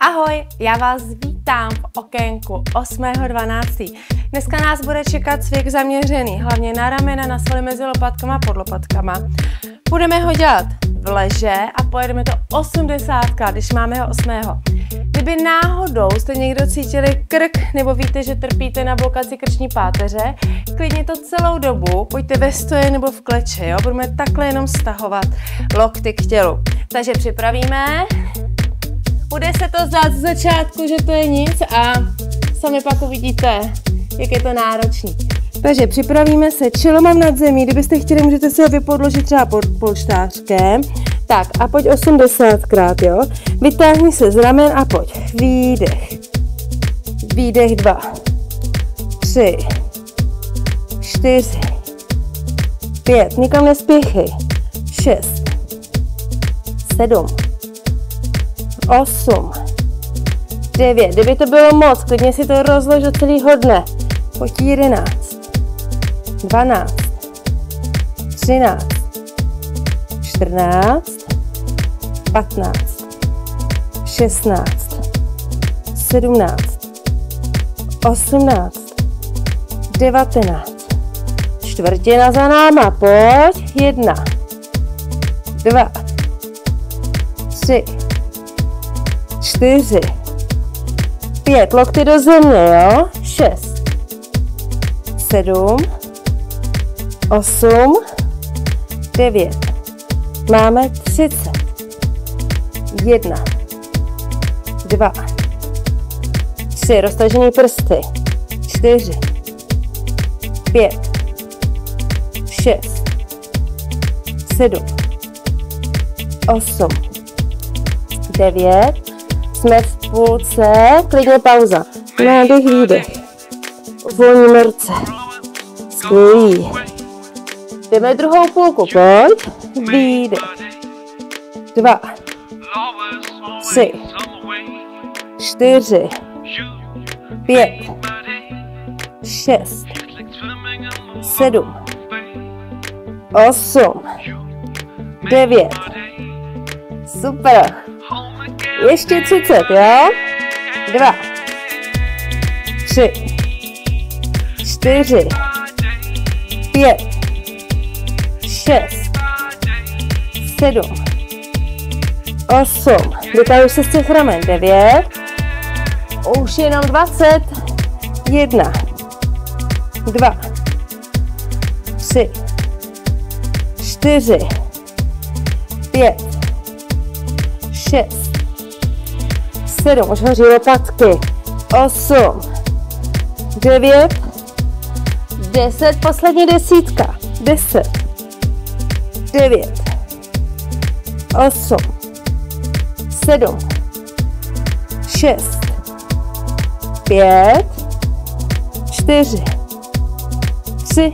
Ahoj, já vás vítám v okénku 8.12. Dneska nás bude čekat cvik zaměřený, hlavně na ramena, na svaly mezi lopatkama a pod lopatkama. Budeme ho dělat v leže a pojedeme to 80krát, když máme ho 8. Kdyby náhodou jste někdo cítili krk nebo víte, že trpíte na blokaci krční páteře, klidně to celou dobu pojďte ve stoje nebo v kleči, jo? Budeme takhle jenom stahovat lokty k tělu. Takže připravíme. Bude se to zdát z začátku, že to je nic a sami pak uvidíte, jak je to náročný. Takže připravíme se čelomem nad zemí, kdybyste chtěli, můžete si ho vypodložit třeba pod polštářkem. Tak a pojď 80krát, jo. Vytáhni se z ramen a pojď. Výdech. Výdech 2, 3, 4, 5, nikam nespěchej. 6, 7, 8, 9, kdyby to bylo moc, klidně si to rozlož do celého dne. Pojď 11, 12, 13, 14, 15, 16, 17, 18, 19, čtvrtina za náma, pojď, 1, 2, 3, 4, 5, lokty do země, jo, 6, 7, 8, 9, máme 30, 1, 2, 3, roztažený prsty, 4, 5, 6, 7, 8, 9, jsme v půlce, klidně pauza, nádech, výdech, uvolníme ruce, skvělý, jdeme druhou půlku, pojď, výdech, 2, 3, 4, 5, 6, 7, 8, 9, super, ještě 30, jo, 2, 3, 4, 5, 6, 7, 8, vytahuji se z těch ramen, 9, už jenom 20, 1, 2, 3, 4, 5, 6, 7, už hoří lopatky, 8, 9, 10, poslední desítka, 10, 9, 8, 7, 6, 5, 4, 3,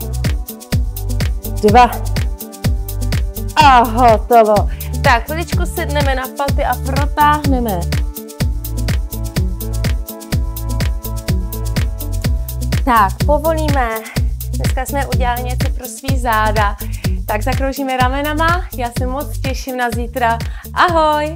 2 a hotovo. Tak, chviličku sedneme na paty a protáhneme. Tak, povolíme. Dneska jsme udělali něco pro svý záda. Tak zakroužíme ramenama. Já se moc těším na zítra. Ahoj!